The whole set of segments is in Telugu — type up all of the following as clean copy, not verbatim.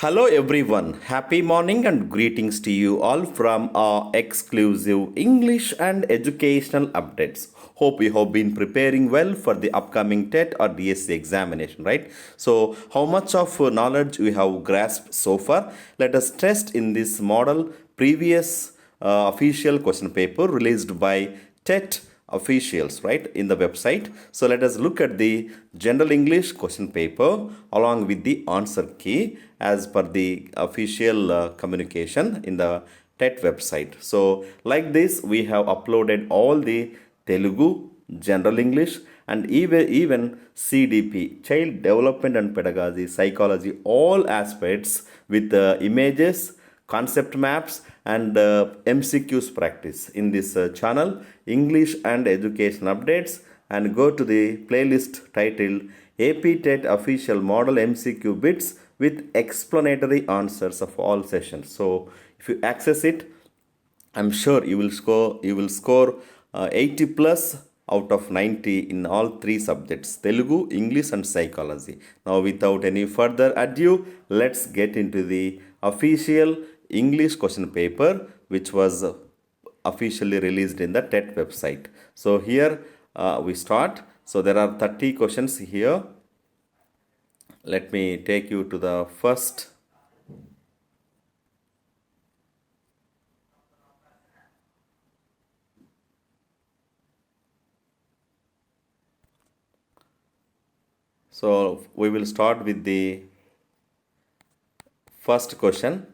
Hello everyone, happy morning and greetings to you all from our exclusive English and educational updates. Hope you have been preparing well for the upcoming TET or DSC examination, right? So, how much of knowledge we have grasped so far? Let us test in this model previous official question paper released by TET officials, right, in the website. So let us look at the general English question paper along with the answer key as per the official communication in the TET website. So like this, we have uploaded all the Telugu, general English, and even CDP, child development and pedagogy, psychology, all aspects with images, concept maps, and MCQs practice in this channel, English and Education Updates, and go to the playlist titled AP TET Official Model MCQ Bits with explanatory answers of all sessions. So if you access it, I'm sure you will score 80 plus out of 90 in all three subjects, Telugu, English, and psychology. Now without any further ado, let's get into the official English question paper which was officially released in the TET website. So here we start. So there are 30 questions here. Let me take you to the first. So we will start with the first question.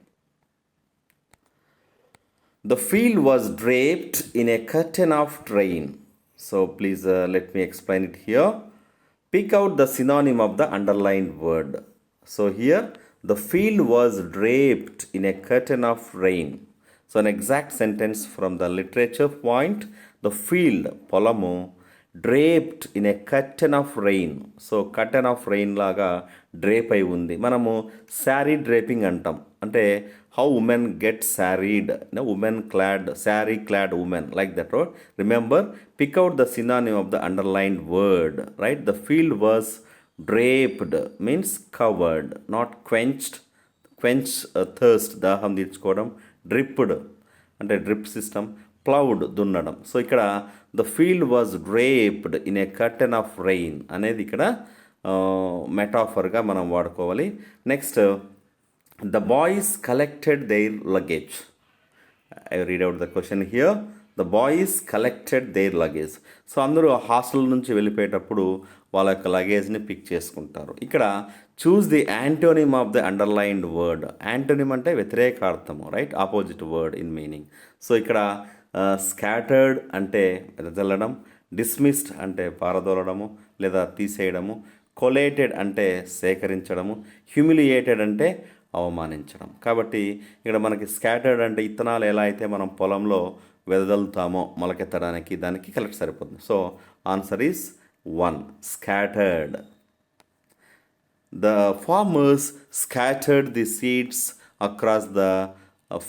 The field was draped in a curtain of rain. So please let me explain it here. Pick out the synonym of the underlined word. So here, the field was draped in a curtain of rain. So an exact sentence from the literature point. The field, పొలము, draped in a curtain of rain. So curtain of rain లాగా డ్రేప్ అయి ఉంది. మనము శారీ డ్రేపింగ్ అంటాం. అంటే how women get sarried, women clad, saree clad women, like that, right? Remember, pick out the synonym of the underlined word, right? The field was draped, means covered, not quenched. Quench thirst, దాహం తీర్చుకోవడం. డ్రిప్డ్ అంటే డ్రిప్ సిస్టమ్. ప్లౌడ్, దున్నడం. సో ఇక్కడ the field was draped in a curtain of rain అనేది ఇక్కడ మెటాఫర్గా మనం వాడుకోవాలి. Next, the boys collected their luggage. I read out the question here. The boys collected their luggage. So అందరూ హాస్టల్ నుంచి వెళ్ళిపోయేటప్పుడు వాళ్ళ యొక్క లగేజ్ని పిక్ చేసుకుంటారు. ఇక్కడ choose the antonym of the underlined word. Antonym అంటే వ్యతిరేకార్థము, right, opposite word in meaning. So ఇక్కడ స్కాటర్డ్ అంటే వెదజల్లడం, డిస్మిస్డ్ అంటే పారదోలడము లేదా తీసేయడము, కొలేటెడ్ అంటే సేకరించడము, హ్యూమిలియేటెడ్ అంటే అవమానించడం. కాబట్టి ఇక్కడ మనకి స్కాటర్డ్ అంటే ఇత్తనాలు ఎలా అయితే మనం పొలంలో వెదజల్లుతామో మొలకెత్తడానికి, దానికి కరెక్ట్ సరిపోతుంది. So answer is 1, scattered. The farmers scattered the seeds across the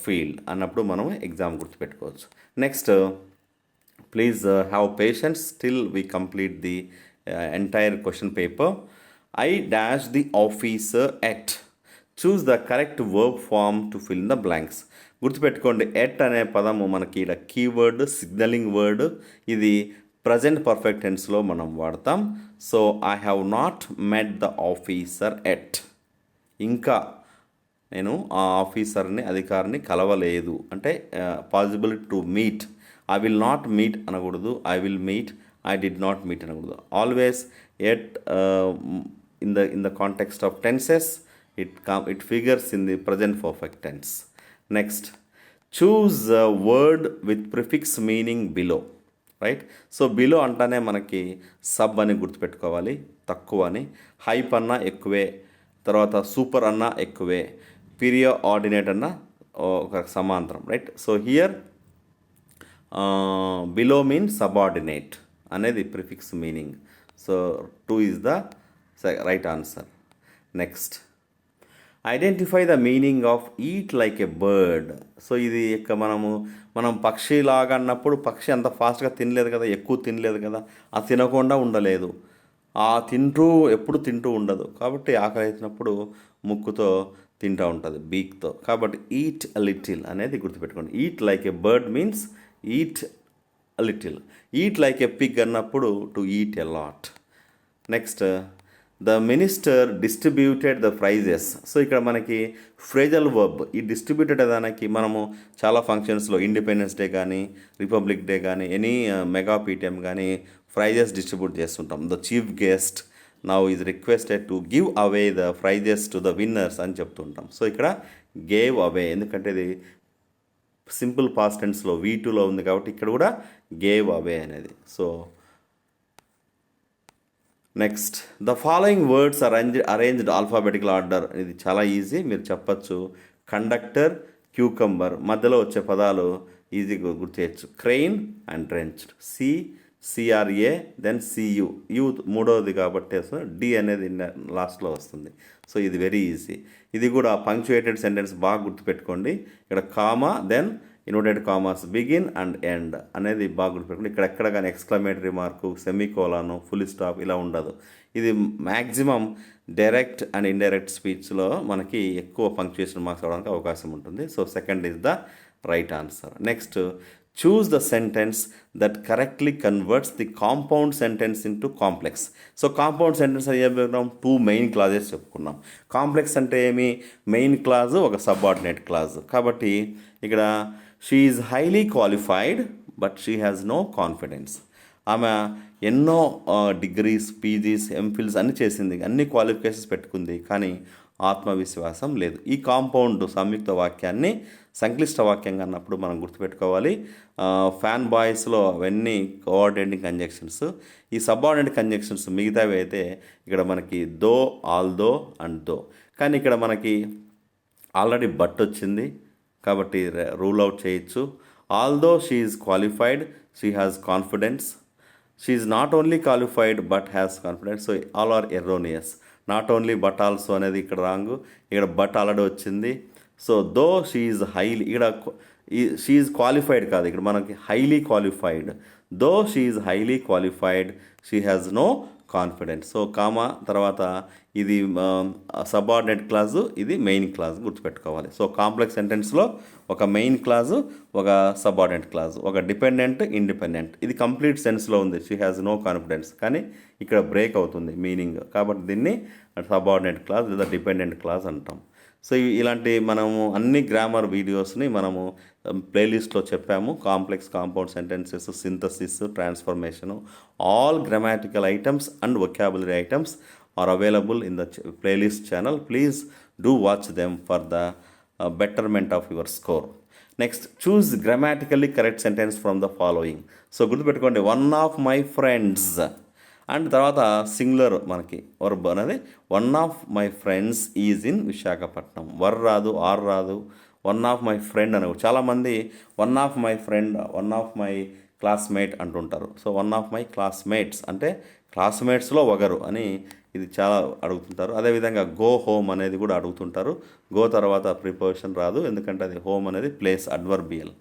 field అన్నప్పుడు మనం ఎగ్జామ్ గుర్తుపెట్టుకోవచ్చు. Next, please have patience till we complete the entire question paper. I dash the officer yet. Choose the correct verb form to fill in the blanks. గుర్తుపెట్టుకోండి, ఎట్ అనే పదము మనకి ఇక్కడ కీవర్డ్, సిగ్నలింగ్ వర్డ్. ఇది ప్రజెంట్ పర్ఫెక్ట్ టెన్స్లో మనం వాడతాం. So I have not met the officer at. ఇంకా నేను ఆ ఆఫీసర్ని, అధికారిని కలవలేదు అంటే possibility to meet. I will not meet అనకూడదు, I will meet, I did not meet అనకూడదు. Always yet in the context of tenses it figures in the present perfect tense. Next, choose a word with prefix meaning below, right? So below అంటానే మనకి సబ్ అని గుర్తుపెట్టుకోవాలి, తక్కువ అని. హైప్ అన్నా ఎక్కువే, తర్వాత సూపర్ అన్నా ఎక్కువే, పీరియో ఆర్డినేట్ అన్న ఒక సమాంతరం, right? So here below mean subordinate అనేది prefix meaning. So 2 is the right answer. Next, identify the meaning of eat like a bird. So ఇది మనం పక్షిలాగా అన్నప్పుడు పక్షి అంత ఫాస్ట్గా తినలేదు కదా, ఎక్కువ తినలేదు కదా, అది తినకుండా ఉండలేదు, ఎప్పుడు తింటూ ఉండదు. కాబట్టి ఆకలి అవుతున్నప్పుడు ముక్కుతో తింటూ ఉంటుంది బీక్తో. కాబట్టి ఈట్ లిటిల్ అనేది గుర్తుపెట్టుకోండి. Eat like a bird means eat little. Eat like a pig అన్నప్పుడు to eat a lot. Next the minister distributed the prizes. So ఇక్కడ మనకి ఫ్రేజల్ వర్బ్. ఈ డిస్ట్రిబ్యూటెడ్ దానికి మనము చాలా ఫంక్షన్స్లో ఇండిపెండెన్స్ డే కానీ రిపబ్లిక్ డే కానీ ఎనీ మెగా పీటీఎం కానీ ప్రైజెస్ డిస్ట్రిబ్యూట్ చేస్తుంటాం. The chief guest now is requested to give away the prizes to the winners అని చెప్తుంటాం. సో ఇక్కడ గేవ్ అవే, ఎందుకంటే ఇది సింపుల్ పాస్ట్ టెన్స్లో V2లో ఉంది కాబట్టి ఇక్కడ కూడా గేవ్ అవే అనేది. So next the following words arranged alphabetical order. ఇది చాలా ఈజీ, మీరు చెప్పచ్చు. కండక్టర్, క్యూకంబర్, మధ్యలో వచ్చే పదాలు ఈజీగా గుర్తు చేయొచ్చు. Crane and drenched. CRA then CU, U మూడవది కాబట్టి డి అనేది లాస్ట్లో వస్తుంది. సో ఇది వెరీ ఈజీ. ఇది కూడా పంక్చుయేటెడ్ సెంటెన్స్ బాగా గుర్తుపెట్టుకోండి. ఇక్కడ comma then inverted commas begin and end అనేది బాగా గుర్తుపెట్టుకోండి. ఇక్కడ ఎక్కడ కానీ exclamatory mark, semicolon, full stop ఇలా ఉండదు. ఇది మ్యాక్సిమం డైరెక్ట్ అండ్ ఇండైరెక్ట్ స్పీచ్లో మనకి ఎక్కువ పంక్చుయేషన్ మార్క్స్ అవడానికి అవకాశం ఉంటుంది. So second is the right answer. Next choose the sentence that correctly converts the compound sentence into complex. So compound sentence అని చెప్పుకున్నాం, 2 మెయిన్ క్లాజెస్ చెప్పుకున్నాం. కాంప్లెక్స్ అంటే ఏమి, మెయిన్ క్లాజు ఒక సబార్డినేట్ క్లాజ్. కాబట్టి ఇక్కడ she is highly qualified but she has no confidence. ఆమె ఎన్నో డిగ్రీస్, పీజీస్, ఎంఫిల్స్ అన్నీ చేసింది, అన్ని క్వాలిఫికేషన్స్ పెట్టుకుంది, కానీ ఆత్మవిశ్వాసం లేదు. ఈ కాంపౌండ్ సంయుక్త వాక్యాన్ని సంక్లిష్ట వాక్యంగా అన్నప్పుడు మనం గుర్తుపెట్టుకోవాలి. ఫ్యాన్ బాయ్స్లో అవన్నీ కోఆర్డినేటింగ్ కంజంక్షన్స్. ఈ సబార్డినేట్ కంజంక్షన్స్ మిగతావి అయితే ఇక్కడ మనకి దో, ఆల్దో అండ్ దో. కానీ ఇక్కడ మనకి ఆల్రెడీ బట్ వచ్చింది కాబట్టి రూల్ అవుట్ చేయొచ్చు. Although she is qualified, she has confidence. She is not only qualified but has confidence. So all are erroneous. Not only but also అనేది ఇక్కడ రాంగ్. ఇక్కడ బట్ ఆల్రెడీ వచ్చింది. So though she is highly, ఇక్కడ షీ ఈజ్ క్వాలిఫైడ్ కాదు, ఇక్కడ మనకి highly qualified. Though she is highly qualified, she has no confidence. So comma తర్వాత ఇది సబార్డినేట్ క్లాజు, ఇది మెయిన్ క్లాజ్ గుర్తుపెట్టుకోవాలి. సో కాంప్లెక్స్ సెంటెన్స్లో ఒక మెయిన్ క్లాజు, ఒక సబార్డినేట్ క్లాజ్, ఒక డిపెండెంట్, ఇండిపెండెంట్. ఇది కంప్లీట్ సెన్స్లో ఉంది, షీ హ్యాస్ నో కాన్ఫిడెన్స్, కానీ ఇక్కడ బ్రేక్ అవుతుంది మీనింగ్. కాబట్టి దీన్ని సబార్డినేట్ క్లాజ్ లేదా డిపెండెంట్ క్లాజ్ అంటాం. సో ఇలాంటి మనము అన్ని గ్రామర్ వీడియోస్ని మనము ప్లేలిస్ట్లో చెప్పాము. Complex, compound sentences, synthesis, transformation, all grammatical items and vocabulary items are available in the playlist channel. Please do watch them for the betterment of your score. Next, choose grammatically correct sentence from the following. So గుర్తుపెట్టుకోండి, one of my friends and తర్వాత సింగులర్ మనకి వర్బ్ అనేది one of my friends is in Visakhapatnam. Were రాదు, ఆర్ రాదు, వన్ ఆఫ్ మై ఫ్రెండ్ అని. చాలామంది one of my friend, one of my classmate అంటుంటారు. So one of my classmates అంటే క్లాస్మేట్స్లో ఒకరు అని ఇది చాలా అడుగుతుంటారు. అదేవిధంగా గో హోమ్ అనేది కూడా అడుగుతుంటారు. గో తర్వాత ప్రిపోజిషన్ రాదు, ఎందుకంటే అది హోమ్ అనేది ప్లేస్ అడ్వర్బియల్.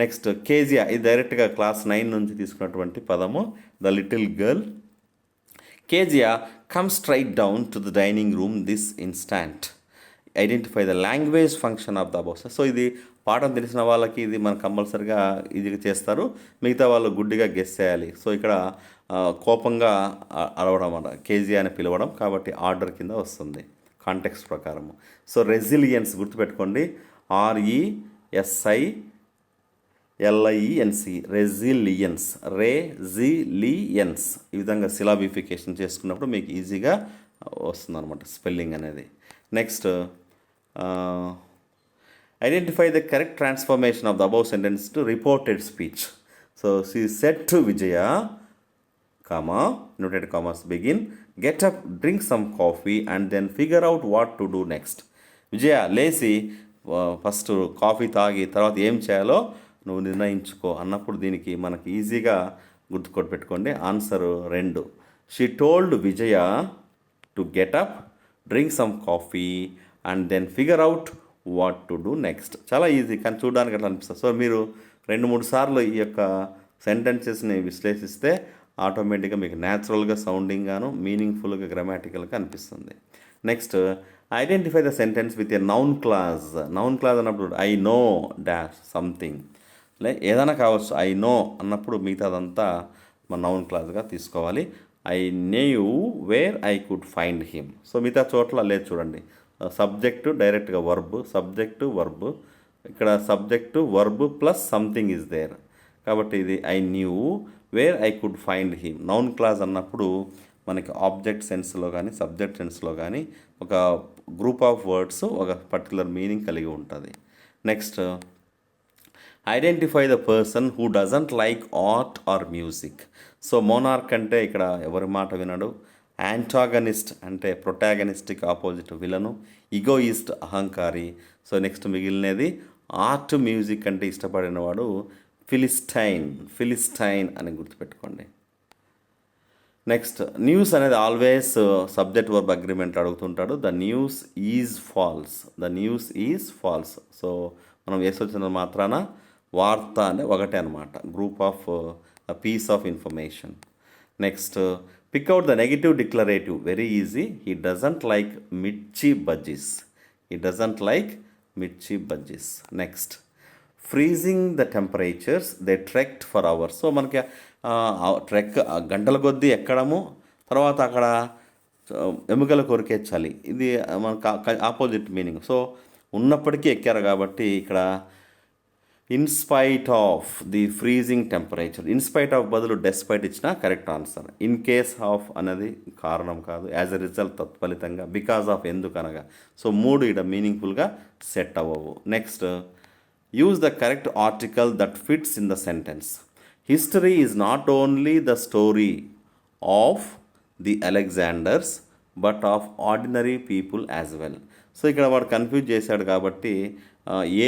నెక్స్ట్ కేజియా, ఇది డైరెక్ట్గా క్లాస్ 9 నుంచి తీసుకున్నటువంటి పదము. The little girl Kezia come straight down to the dining room this instant. Identify the language function of the above. So ఇది పాఠం తెలిసిన వాళ్ళకి ఇది మనం కంపల్సరిగా ఈజీగా చేస్తారు, మిగతా వాళ్ళు గుడ్డిగా గెస్ చేయాలి. సో ఇక్కడ కోపంగా అరవడం అన్న కేజీ అని పిలవడం, కాబట్టి ఆర్డర్ కింద వస్తుంది కాంటెక్స్ట్ ప్రకారము. సో రెసిలియన్స్ గుర్తుపెట్టుకోండి, RESILIENC, రెసిలియన్స్, రెసిలియన్స్. ఈ విధంగా సిలాబిఫికేషన్ చేసుకున్నప్పుడు మీకు ఈజీగా వస్తుంది అనమాట స్పెల్లింగ్ అనేది. Next identify the correct transformation of the above sentence to reported speech. So she said to Vijaya, comma, inverted commas begin, get up, drink some coffee and then figure out what to do next. విజయ లేచి ఫస్ట్ కాఫీ తాగి తర్వాత ఏం చేయాలో నువ్వు నిర్ణయించుకో అన్నప్పుడు దీనికి మనకి ఈజీగా గుర్తుకొట్టి పెట్టుకోండి. Answer 2. She told Vijaya to get up, drink some coffee and then figure out what to do next. చాలా ఈజీ, కానీ చూడడానికి అట్లా అనిపిస్తుంది. సో మీరు 2-3 సార్లు ఈ యొక్క సెంటెన్సెస్ని విశ్లేషిస్తే ఆటోమేటిక్గా మీకు న్యాచురల్గా సౌండింగ్గాను మీనింగ్ఫుల్గా గ్రామాటికల్గా అనిపిస్తుంది. Next identify the sentence with a noun clause. Noun clause అన్నప్పుడు ఐ నో డాష్ సంథింగ్, ఏదైనా కావచ్చు. ఐ నో అన్నప్పుడు మిగతాదంతా మన నౌన్ క్లాజ్గా తీసుకోవాలి. I knew where I could find him. So మిగతా చోట్ల లేదు చూడండి, సబ్జెక్టు డైరెక్ట్గా వర్బ్, సబ్జెక్టు వర్బ్, ఇక్కడ subject verb plus something is there. కాబట్టి ఇది I knew where I could find him. Noun clause అన్నప్పుడు మనకి ఆబ్జెక్ట్ సెన్స్లో కానీ సబ్జెక్ట్ సెన్స్లో కానీ ఒక గ్రూప్ ఆఫ్ వర్డ్స్ ఒక పర్టికులర్ మీనింగ్ కలిగి ఉంటుంది. Next, identify the person who doesn't like art or music. So monarch అంటే ఇక్కడ ఎవరి మాట వినడు, యాంటాగనిస్ట్ అంటే ప్రొటాగనిస్ట్కి ఆపోజిట్ విలను, ఈగోయిస్ట్ అహంకారి. సో నెక్స్ట్ మిగిలినది ఆర్ట్ మ్యూజిక్ అంటే ఇష్టపడినవాడు ఫిలిస్టైన్ అని గుర్తుపెట్టుకోండి. నెక్స్ట్, న్యూస్ అనేది ఆల్వేస్ సబ్జెక్ట్ వర్బ్ అగ్రిమెంట్ అడుగుతుంటాడు. The news is false. So మనం వేసి వచ్చిన మాత్రాన వార్త అంటే ఒకటే అనమాట, group of piece of information. Next, pick out the negative declarative. Very easy. He doesn't like mirchi bajjis. Next, freezing the temperatures they trekked for hours. So మనకి ట్రెక్ గంటల కొద్దీ ఎక్కడము, తర్వాత అక్కడ ఎముకల కొరికే చలి, ఇది మనకు ఆపోజిట్ మీనింగ్. సో ఉన్నప్పటికీ ఎక్కారు కాబట్టి ఇక్కడ in spite of the freezing temperature. In spite of బదులు డెస్పైట్ ఇచ్చిన correct answer. In case of అనేది కారణం కాదు, యాజ్ ఎ రిజల్ట్ తత్ఫలితంగా, బికాజ్ ఆఫ్ ఎందుకనగా. సో మూడు ఇక్కడ మీనింగ్ఫుల్గా సెట్ అవ్వవు. Next, use the correct article that fits in the sentence. History is not only the story of the Alexanders but of ordinary people as well. So ఇక్కడ వాడు కన్ఫ్యూజ్ చేశాడు కాబట్టి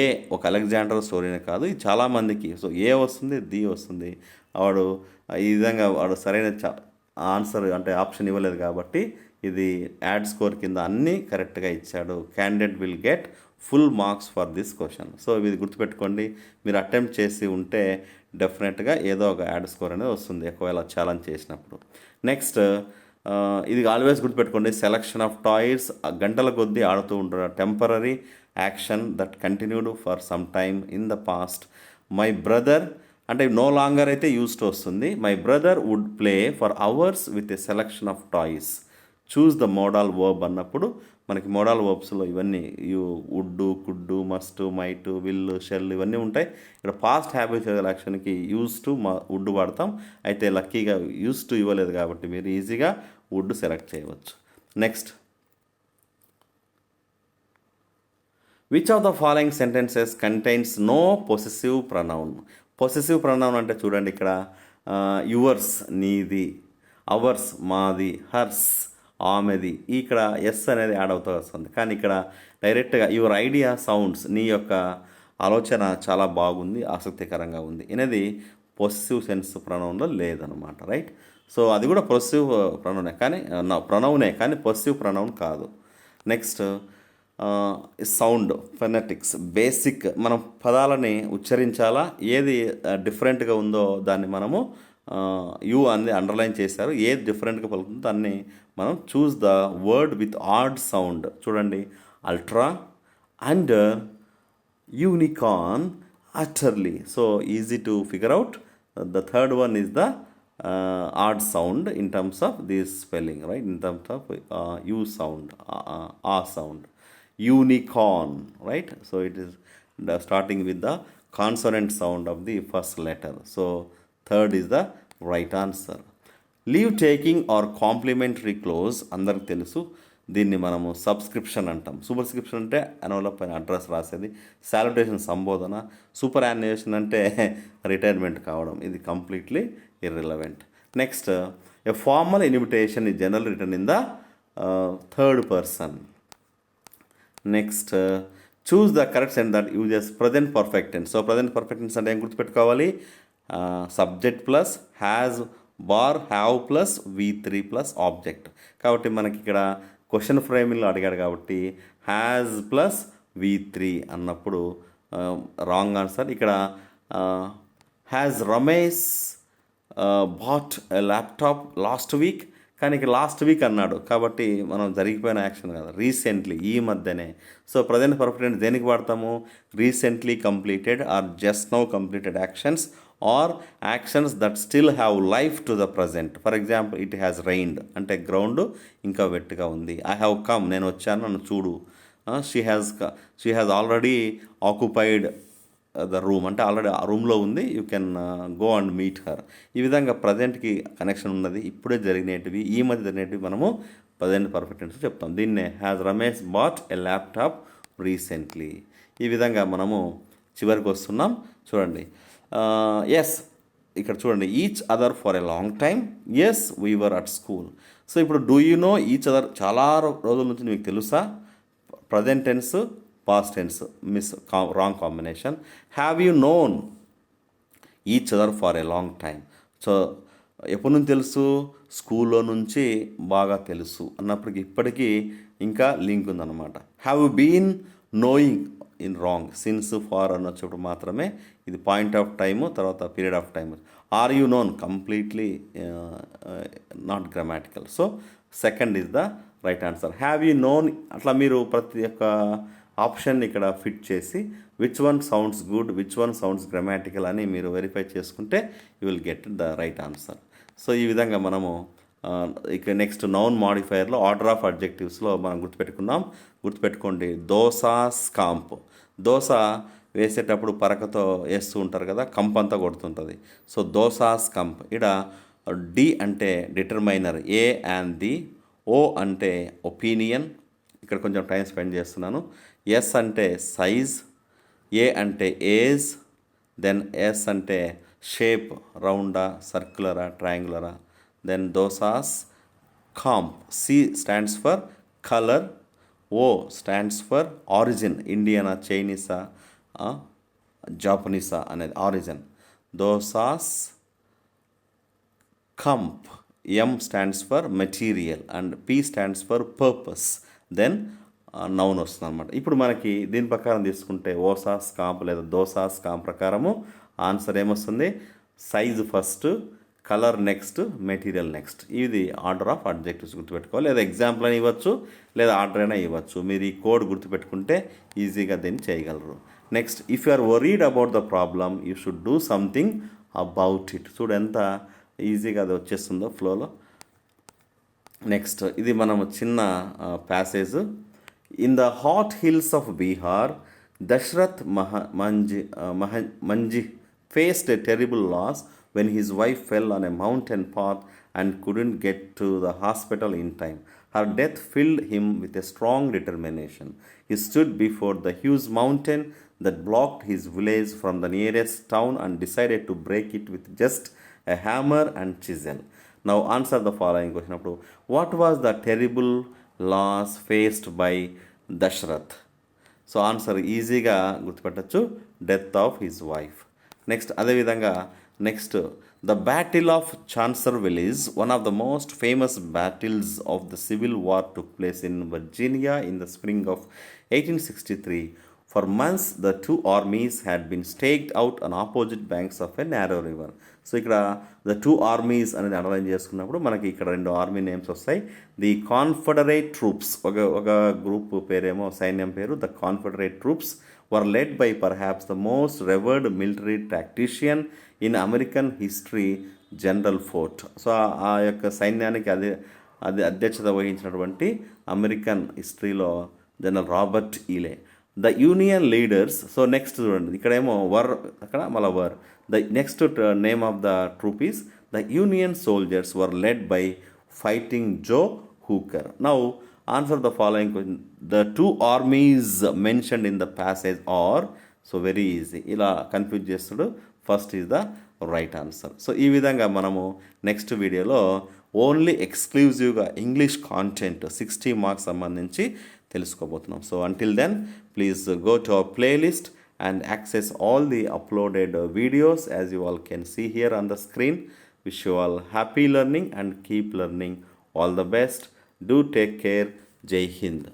ఏ ఒక అలెగ్జాండర్ స్టోరీనే కాదు, ఇది చాలామందికి. సో ఏ వస్తుంది, ది వస్తుంది. వాడు ఈ విధంగా వాడు సరైన ఆన్సర్ అంటే ఆప్షన్ ఇవ్వలేదు కాబట్టి ఇది యాడ్ స్కోర్ కింద అన్నీ కరెక్ట్గా ఇచ్చాడు. Candidate will get full marks for this question. So ఇది గుర్తుపెట్టుకోండి, మీరు అటెంప్ట్ చేసి ఉంటే డెఫినెట్గా ఏదో ఒక యాడ్ స్కోర్ అనేది వస్తుంది ఒకవేళ ఛాలెంజ్ చేసినప్పుడు. నెక్స్ట్, ఇది ఆల్వేస్ గుర్తుపెట్టుకోండి, సెలక్షన్ ఆఫ్ టాయ్స్, గంటల కొద్దీ ఆడుతూ ఉంటారు. Temporary action that continued for some time in the past. My brother అంటే నో లాంగర్ అయితే యూస్డ్ వస్తుంది. My brother would play for hours with a selection of toys. Choose the modal verb అన్నప్పుడు మనకి మోడల్ వర్బ్స్లో ఇవన్నీ would, could, must, might, will, shall ఇవన్నీ ఉంటాయి. ఇక్కడ పాస్ట్ హ్యాబిచువల్ యాక్షన్కి యూస్ టు వుడ్ వాడతాం. అయితే లక్కీగా యూస్ టు ఇవ్వలేదు కాబట్టి మీరు ఈజీగా వుడ్ సెలెక్ట్ చేయవచ్చు. Next, which of the following sentences contains no possessive pronoun. Possessive pronoun అంటే చూడండి, ఇక్కడ యువర్స్ నీది, అవర్స్ మాది, హర్స్ ఆమెది, ఇక్కడ ఎస్ అనేది యాడ్ అవుతూ వస్తుంది. కానీ ఇక్కడ డైరెక్ట్గా యువర్ ఐడియా సౌండ్స్, నీ యొక్క ఆలోచన చాలా బాగుంది, ఆసక్తికరంగా ఉంది అనేది పొసెసివ్ సెన్స్ ప్రొనౌన్లో లేదనమాట. రైట్. సో అది కూడా పొసెసివ్ ప్రొనౌనే కానీ పొసెసివ్ ప్రొనౌన్ కాదు. నెక్స్ట్, సౌండ్ ఫెనెటిక్స్ బేసిక్, మనం పదాలని ఉచ్చరించాలా, ఏది డిఫరెంట్గా ఉందో దాన్ని మనము యూ అనేది అండర్లైన్ చేశారు, ఏది డిఫరెంట్గా పలుకుతుందో దాన్ని మనం choose the word with odd sound. చూడండి, ultra and unicorn, utterly. So easy to figure out. The third one is the odd sound in terms of this spelling, right? In terms of u sound, sound. Unicorn, right? So it is starting with the consonant sound of the first letter. So third is the right answer. Leave taking or complimentary clause అందరికి తెలుసు, దీన్ని మనము సబ్స్క్రిప్షన్ అంటాం. సూపర్స్క్రిప్షన్ అంటే ఎన్వలప్ పైన అడ్రస్ రాసేది. సాల్యుటేషన్ సంబోధన. సూపర్ యాన్యుయేషన్ అంటే రిటైర్మెంట్ కావడం. ఇది completely irrelevant. Next, a formal invitation is generally written in the third person. Next, choose the correct sentence that uses present perfect tense. So present perfect tense అంటే ఏం గుర్తుపెట్టుకోవాలి, subject plus has bar have plus V3 plus object. కాబట్టి మనకి ఇక్కడ క్వశ్చన్ ఫ్రేమింగ్లో అడిగాడు కాబట్టి హ్యాజ్ ప్లస్ V3 అన్నప్పుడు రాంగ్ ఆన్సర్. ఇక్కడ has Ramesh bought laptop last week, కానీ లాస్ట్ వీక్ అన్నాడు కాబట్టి మనం జరిగిపోయిన యాక్షన్ కదా, రీసెంట్లీ ఈ మధ్యనే. సో ప్రజెంట్ పర్ఫెక్ట్ టెన్స్ దేనికి వాడతాము? Recently completed or just now completed actions or actions that still have life to the present. For example it has rained అంటే గ్రౌండ్ ఇంకా వెట్గా ఉంది. ఐ హ్యావ్ కమ్ నేను వచ్చాను నన్ను చూడు. She has already occupied the room అంటే ఆల్రెడీ ఆ రూమ్లో ఉంది, you can go and meet her. ఈ విధంగా ప్రజెంట్కి కనెక్షన్ ఉన్నది, ఇప్పుడే జరిగినవి, ఈ మధ్య జరిగినవి మనము ప్రజెంట్ పర్ఫెక్ట్ టెన్స్ చెప్తాం. దీన్నే has Ramesh bought a laptop recently. ఈ విధంగా మనము చివరికి వస్తున్నాం. చూడండి, ఎస్ ఇక్కడ చూడండి, each other for a long time, as we were at school. So ఇప్పుడు do you know each other చాలా రోజుల నుంచి మీకు తెలుసా? Present tense past tense wrong combination. Have you known each other for a long time. So ఎప్పటి నుంచి తెలుసు? స్కూల్లో నుంచి బాగా తెలుసు అన్నప్పటికీ ఇప్పటికీ ఇంకా లింక్ ఉందన్నమాట. Have you been knowing in wrong, since far అని వచ్చినప్పుడు మాత్రమే ఇది పాయింట్ ఆఫ్ టైము, తర్వాత period of time. Are you known completely not grammatical. So second is the right answer. Have you known. అట్లా మీరు ప్రతి ఒక్క ఆప్షన్ ఇక్కడ ఫిట్ చేసి which one sounds good, which one sounds grammatical అని మీరు వెరిఫై చేసుకుంటే you will get the right answer. So ఈ విధంగా మనము ఇక నెక్స్ట్ నౌన్ మాడిఫైయర్లో ఆర్డర్ ఆఫ్ అడ్జెక్టివ్స్లో మనం గుర్తుపెట్టుకోండి. దోసా స్కాంప్. దోశ వేసేటప్పుడు పరకతో వేస్తూ ఉంటారు కదా, కంప్ అంతా కొడుతుంటుంది. సో దోసా స్కంప్. ఇక్కడ డి అంటే determiner, a and the. O అంటే ఒపీనియన్, ఇక్కడ కొంచెం టైం స్పెండ్ చేస్తున్నాను. ఎస్ అంటే సైజ్, ఏ అంటే ఏజ్, దెన్ ఎస్ అంటే షేప్, రౌండా, సర్క్యులరా, ట్రయాంగులరా. Then dosas comp. C stands for colour, O stands for origin, ఇండియనా, చైనీసా, జాపనీసా అనేది origin. Dosas comp. M stands for material and P stands for purpose. Then noun వస్తుంది అనమాట. ఇప్పుడు మనకి దీని ప్రకారం తీసుకుంటే ఓసాస్ కాంప్ లేదా దోసాస్ కాంప్ ప్రకారము ఆన్సర్ ఏమొస్తుంది? Size first, colour next, material next. ఇది ఆర్డర్ ఆఫ్ అడ్జెక్టివ్స్ గుర్తుపెట్టుకోవాలి. లేదా ఎగ్జాంపుల్ అని ఇవ్వచ్చు, లేదా ఆర్డర్ అయినా ఇవ్వచ్చు. మీరు ఈ కోడ్ గుర్తుపెట్టుకుంటే ఈజీగా దీన్ని చేయగలరు. Next, if you are worried about the problem you should do something about it. చూడు ఎంత ఈజీగా అది వచ్చేస్తుందో ఫ్లోలో. నెక్స్ట్, ఇది మనం చిన్న passage. In the hot hills of Bihar Dashrath Manjhi faced a terrible loss when his wife fell on a mountain path and couldn't get to the hospital in time. Her death filled him with a strong determination. He stood before the huge mountain that blocked his village from the nearest town and decided to break it with just a hammer and chisel. Now answer the following question. What was the terrible loss faced by Dashrath? So answer ఈజీగా గుర్తుపెట్టచ్చు, death of his wife. Next అదేవిధంగా next, the battle of Chancellorsville is one of the most famous battles of the civil war took place in Virginia in the spring of 1863. For months the two armies had been staked out on opposite banks of a narrow river. So ఇక్కడ ద టూ ఆర్మీస్ అనేది అండర్లైన్ చేసుకున్నప్పుడు మనకి ఇక్కడ రెండు ఆర్మీ నేమ్స్ వస్తాయి. ది కాన్ఫెడరేట్ ట్రూప్స్, ఒక గ్రూప్ పేరేమో సైన్యం పేరు the Confederate troops, were led by perhaps the most revered military tactician in American history, General Fort. So ఆ యొక్క సైన్యానికి అది అధ్యక్షత వహించినటువంటి అమెరికన్ హిస్టరీలో general Robert E Lee. The union leaders. So next చూడండి, ఇక్కడేమో వర్, అక్కడ మళ్ళీ were. The next name of the troop is the union soldiers were led by fighting Joe Hooker. Now answer the following question. The two armies mentioned in the passage are, so very easy, ఇలా కన్ఫ్యూజ్ చేస్తాడు. First is the right answer. So ఈ విధంగా మనము నెక్స్ట్ వీడియోలో ఓన్లీ ఎక్స్క్లూజివ్గా ఇంగ్లీష్ కాంటెంట్ 60 మార్క్స్ సంబంధించి తెలుసుకోబోతున్నాం. So until then please go to our playlist and access all the uploaded videos as you all can see here on the screen. Wish you all happy learning and keep learning. All the best. Do take care. Jai Hind.